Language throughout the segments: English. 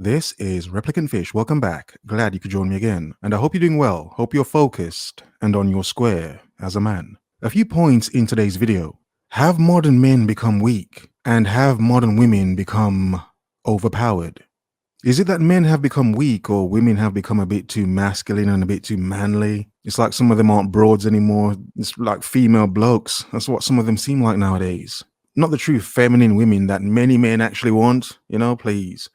This is Replicant Fish. Welcome back. Glad you could join me again. And I hope you're doing well. Hope you're focused and on your square as a man. A few points in today's video. Have modern men become weak? And have modern women become overpowered? Is it that men have become weak or women have become a bit too masculine and a bit too manly? It's like some of them aren't broads anymore. It's like female blokes. That's what some of them seem like nowadays. Not the true feminine women that many men actually want, please.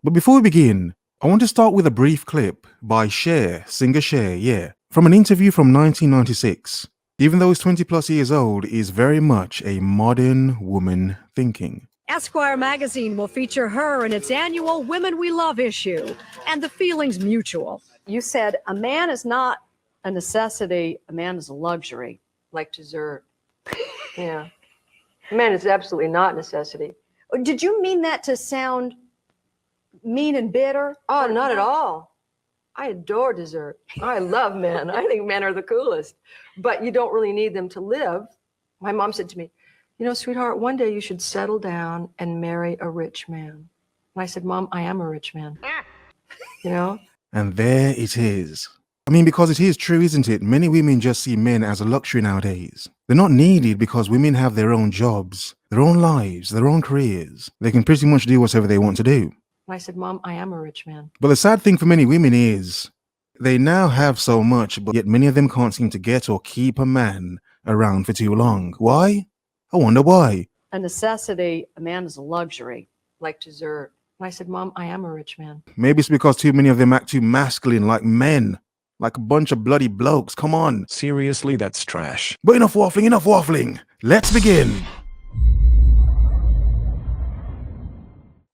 But before we begin, I want to start with a brief clip by singer Cher, from an interview from 1996. Even though he's 20 plus years old, is very much a modern woman thinking. Esquire magazine will feature her in its annual Women We Love issue, and the feeling's mutual. You said a man is not a necessity, a man is a luxury. Like dessert. Yeah. A man is absolutely not a necessity. Did you mean that to sound mean and bitter? Oh, not at all. I adore dessert. I love men. I think men are the coolest. But you don't really need them to live. My mom said to me, sweetheart, one day you should settle down and marry a rich man. And I said, Mom, I am a rich man. And there it is. I mean, because it is true, isn't it? Many women just see men as a luxury nowadays. They're not needed because women have their own jobs, their own lives, their own careers. They can pretty much do whatever they want to do. I said, Mom, I am a rich man. But the sad thing for many women is they now have so much, but yet many of them can't seem to get or keep a man around for too long. Why? I wonder why. A necessity, a man is a luxury. Like dessert. And I said, Mom, I am a rich man. Maybe it's because too many of them act too masculine, like men. Like a bunch of bloody blokes. Come on. Seriously, that's trash. But enough waffling. Let's begin.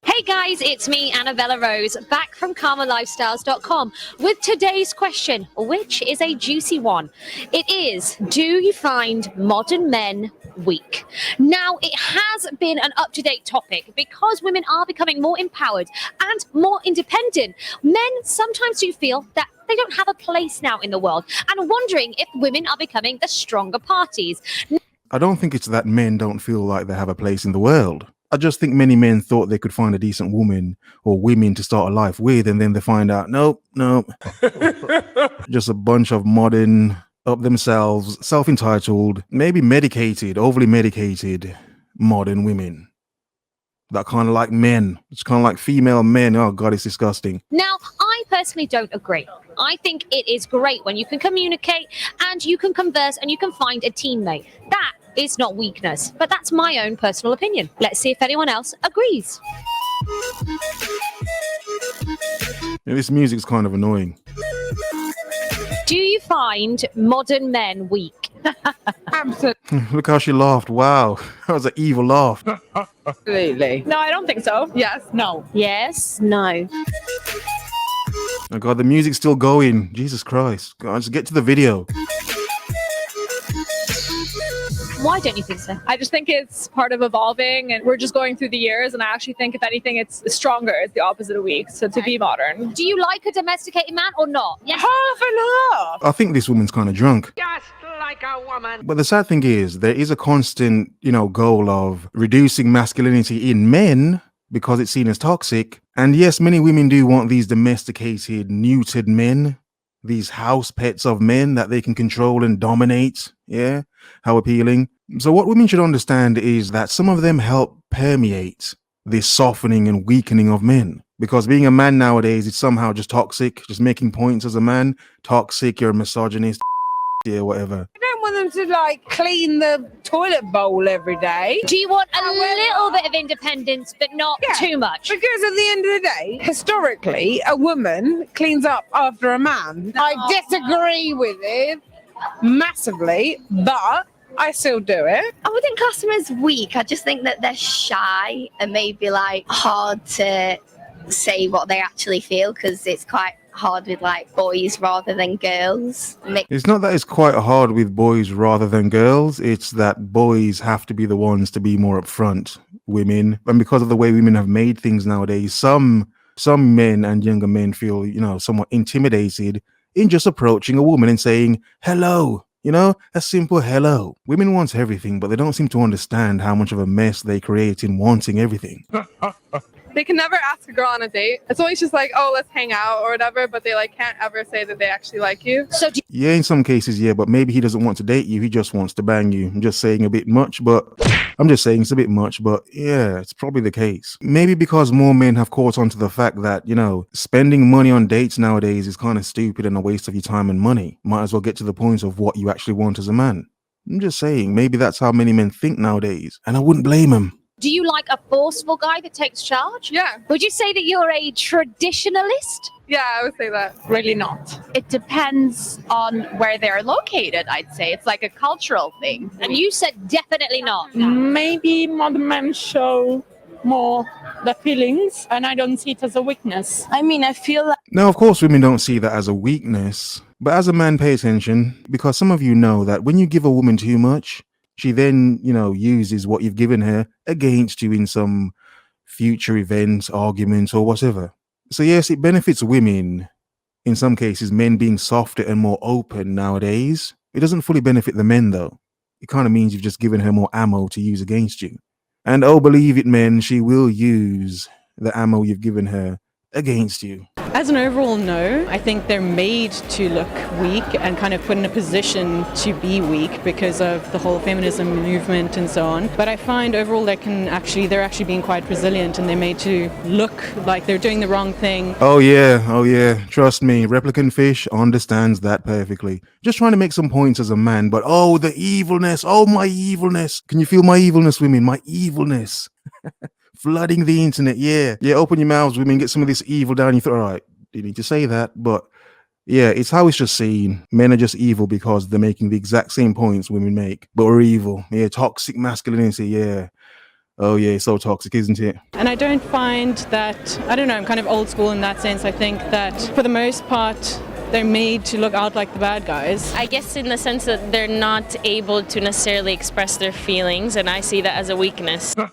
Hey guys, it's me, Annabella Rose, back from KarmaLifestyles.com with today's question, which is a juicy one. It is, do you find modern men weak? Now, it has been an up-to-date topic because women are becoming more empowered and more independent. Men sometimes do feel that they don't have a place now in the world and wondering if women are becoming the stronger parties. I don't think it's that men don't feel like they have a place in the world. I just think many men thought they could find a decent woman or women to start a life with, and then they find out, nope. Just a bunch of modern, up themselves, self-entitled, maybe medicated, overly medicated modern women. That kind of like men. It's kind of like female men. Oh God, it's disgusting. Now, I personally don't agree. I think it is great when you can communicate and you can converse and you can find a teammate. That is not weakness, but that's my own personal opinion. Let's see if anyone else agrees. This music's kind of annoying. Do you find modern men weak? Absolutely. Look how she laughed. Wow. That was an evil laugh. No, I don't think so. Yes, no. Yes, no. Oh God, the music's still going. Jesus Christ. God, just get to the video. Why don't you think so? I just think it's part of evolving and we're just going through the years, and I actually think if anything it's stronger. It's the opposite of weak, so to be modern. Do you like a domesticated man or not? Yes. Half and half. I think this woman's kind of drunk. Just like a woman. But the sad thing is, there is a constant, goal of reducing masculinity in men because it's seen as toxic. And yes, many women do want these domesticated, neutered men, these house pets of men that they can control and dominate. Yeah, how appealing. So what women should understand is that some of them help permeate this softening and weakening of men. Because being a man nowadays is somehow just toxic, just making points as a man. Toxic, you're a misogynist, yeah, whatever. I don't want them to clean the toilet bowl every day. Do you want a little bit of independence, but not too much? Because at the end of the day, historically, a woman cleans up after a man. I disagree with it massively, but I still do it. I wouldn't class them as weak. I just think that they're shy and maybe hard to say what they actually feel because it's quite hard with boys rather than girls. It's not that it's quite hard with boys rather than girls. It's that boys have to be the ones to be more upfront. Women, and because of the way women have made things nowadays, some men and younger men feel, somewhat intimidated in just approaching a woman and saying, hello, a simple hello. Women want everything, but they don't seem to understand how much of a mess they create in wanting everything. They can never ask a girl on a date. It's always just like, oh, let's hang out or whatever, but they like can't ever say that they actually like you. So do Yeah, in some cases, yeah, but maybe he doesn't want to date you. He just wants to bang you. I'm just saying a bit much, but I'm just saying it's a bit much, but yeah, it's probably the case. Maybe because more men have caught on to the fact that, you know, spending money on dates nowadays is kind of stupid and a waste of your time and money. Might as well get to the point of what you actually want as a man. I'm just saying, maybe that's how many men think nowadays, and I wouldn't blame them. do you like a forceful guy that takes charge? Yeah. Would you say that you're a traditionalist? Yeah, I would say that. Really not. It depends on where they're located, I'd say. It's like a cultural thing. And you said definitely not. Maybe modern men show more the feelings, and I don't see it as a weakness. I mean, I feel like Now, of course, women don't see that as a weakness, but as a man, pay attention, because some of you know that when you give a woman too much, she then, you know, uses what you've given her against you in some future event, argument, or whatever. So yes, it benefits women. In some cases, men being softer and more open nowadays. It doesn't fully benefit the men, though. It kind of means you've just given her more ammo to use against you. And oh, believe it, men, she will use the ammo you've given her against you. As an overall no, I think they're made to look weak and kind of put in a position to be weak because of the whole feminism movement and so on. But I find overall they're actually being quite resilient, and they're made to look like they're doing the wrong thing. Oh yeah. Trust me, Replicant Fish understands that perfectly. Just trying to make some points as a man, but oh, the evilness, oh, my evilness. Can you feel my evilness, women? My evilness. Flooding the internet, yeah. Open your mouths, women, get some of this evil down your throat. All right, you need to say that, but yeah, it's how it's just seen. Men are just evil because they're making the exact same points women make, but we're evil. Yeah, toxic masculinity, yeah. Oh yeah, it's so toxic, isn't it? And I don't find that, I don't know, I'm kind of old school in that sense. I think that for the most part, they're made to look out like the bad guys. I guess in the sense that they're not able to necessarily express their feelings, and I see that as a weakness. No.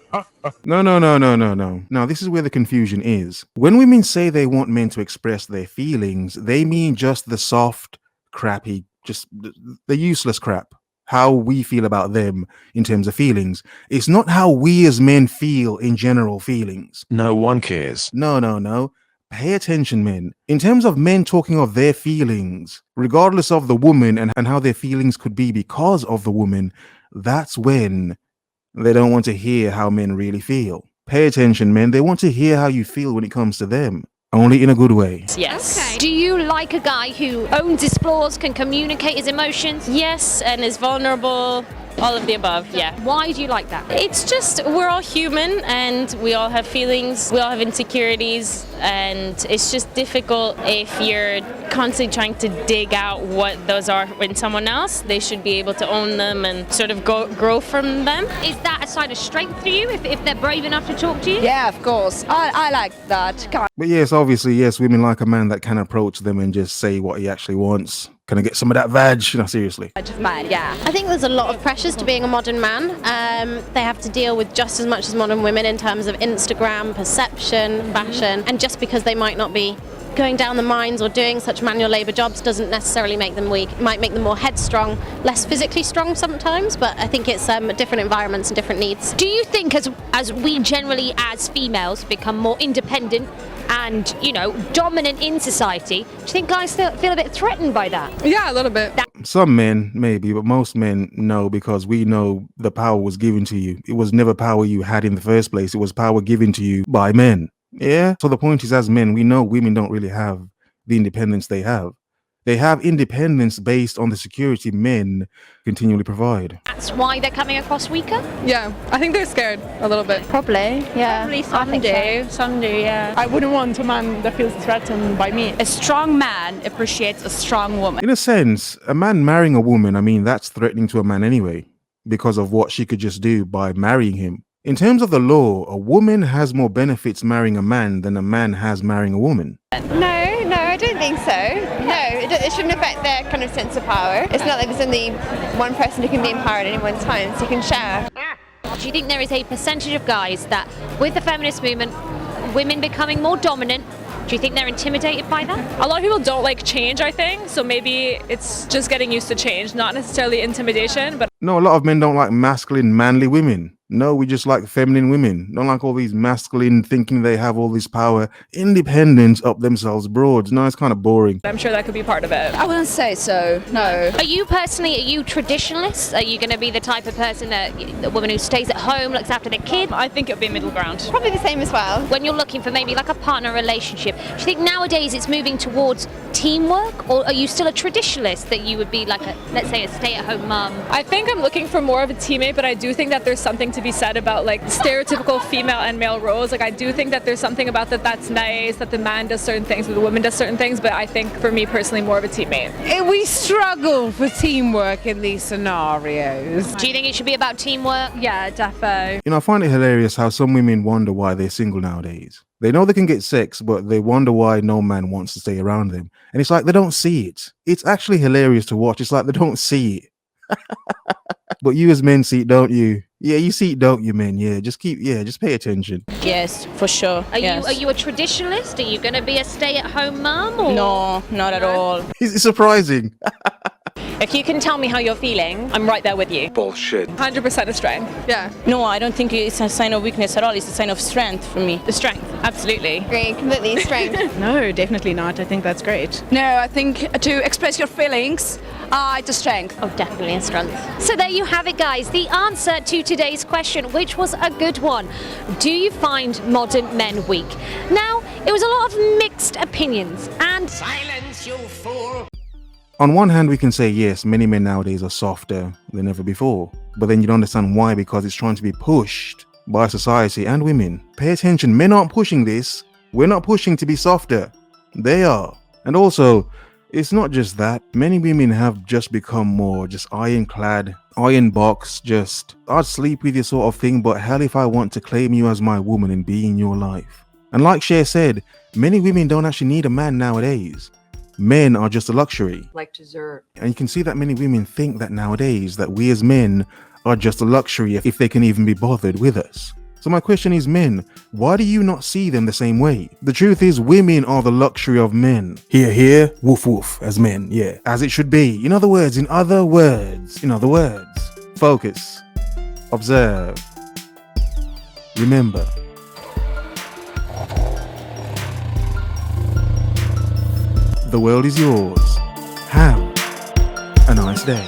Now, this is where the confusion is. When women say they want men to express their feelings, they mean just the soft, crappy, just the useless crap. How we feel about them in terms of feelings. It's not how we as men feel in general feelings. No one cares. No. Pay attention, men. In terms of men talking of their feelings, regardless of the woman and how their feelings could be because of the woman, that's when they don't want to hear how men really feel. Pay attention, men. They want to hear how you feel when it comes to them. Only in a good way. Yes. Okay. Do you like a guy who owns his flaws, can communicate his emotions? Yes, and is vulnerable. All of the above, yeah. Why do you like that? It's just, we're all human and we all have feelings, we all have insecurities, and it's just difficult if you're constantly trying to dig out what those are in someone else. They should be able to own them and sort of grow from them. Is that a sign of strength for you if they're brave enough to talk to you? yeah, of course. I like that. But yes, obviously, yes, women like a man that can approach them and just say what he actually wants. Can I get some of that vag? No, seriously. Man, yeah. I think there's a lot of pressures to being a modern man. They have to deal with just as much as modern women in terms of Instagram, perception, fashion, and just because they might not be going down the mines or doing such manual labour jobs doesn't necessarily make them weak. It might make them more headstrong, less physically strong sometimes, but I think it's different environments and different needs. Do you think as we generally as females become more independent and, you know, dominant in society, do you think guys feel a bit threatened by that? Yeah, a little bit. Some men, maybe, but most men, no, because we know the power was given to you. It was never power you had in the first place. It was power given to you by men. Yeah. So the point is, as men, we know women don't really have the independence they have. They have independence based on the security men continually provide. That's why they're coming across weaker? Yeah, I think they're scared a little bit. Probably, yeah. Probably some do, yeah. I wouldn't want a man that feels threatened by me. A strong man appreciates a strong woman. In a sense, a man marrying a woman, I mean, that's threatening to a man anyway, because of what she could just do by marrying him. In terms of the law, a woman has more benefits marrying a man than a man has marrying a woman. No, I don't think so. No, it shouldn't affect their kind of sense of power. It's not like there's only one person who can be empowered at any one time, so you can share. Do you think there is a percentage of guys that, with the feminist movement, women becoming more dominant, do you think they're intimidated by that? A lot of people don't like change, I think, so maybe it's just getting used to change, not necessarily intimidation, but No, a lot of men don't like masculine, manly women. No, we just like feminine women. Don't like all these masculine thinking they have all this power, independent up themselves broads. No, it's kind of boring. I'm sure that could be part of it. I wouldn't say so, no. Are you traditionalist? Are you going to be the type of person the woman who stays at home, looks after the kid? I think it would be middle ground. Probably the same as well. When you're looking for maybe like a partner relationship, do you think nowadays it's moving towards teamwork, or are you still a traditionalist that you would be like let's say a stay-at-home mum? I think I'm looking for more of a teammate, but I do think that there's something to be said about like stereotypical female and male roles. Like I do think that there's something about that's nice, that the man does certain things, but the woman does certain things, but I think for me personally more of a teammate. We struggle for teamwork in these scenarios. Do you think it should be about teamwork? Yeah, defo. You know, I find it hilarious how some women wonder why they're single nowadays. They know they can get sex, but they wonder why no man wants to stay around them. And it's like they don't see it. It's actually hilarious to watch. It's like they don't see it. But you as men see it, don't you? Yeah, you see it, don't you, men? Yeah, just pay attention. Yes, for sure. Are you a traditionalist? Are you going to be a stay-at-home mum? No, not at all. It's surprising. If you can tell me how you're feeling, I'm right there with you. Bullshit. 100% of strength. Yeah. No, I don't think it's a sign of weakness at all. It's a sign of strength for me. The strength, absolutely. Agree, completely strength. No, definitely not. I think that's great. No, I think to express your feelings, it's a strength. Oh, definitely a strength. So there you have it, guys. The answer to today's question, which was a good one. Do you find modern men weak? Now, it was a lot of mixed opinions and... Silence, you fool! On one hand, we can say, yes, many men nowadays are softer than ever before. But then you don't understand why, because it's trying to be pushed by society and women. Pay attention, men aren't pushing this. We're not pushing to be softer. They are. And also, it's not just that. Many women have just become more just ironclad, iron box, just I'd sleep with you sort of thing, but hell if I want to claim you as my woman and be in your life. And like Cher said, many women don't actually need a man nowadays. Men are just a luxury. Like dessert. And you can see that many women think that nowadays, that we as men are just a luxury if they can even be bothered with us. So my question is, men, why do you not see them the same way? The truth is, women are the luxury of men. Hear, hear, woof, woof, as men, yeah. As it should be. In other words, focus, observe, remember. The world is yours. Have a nice day.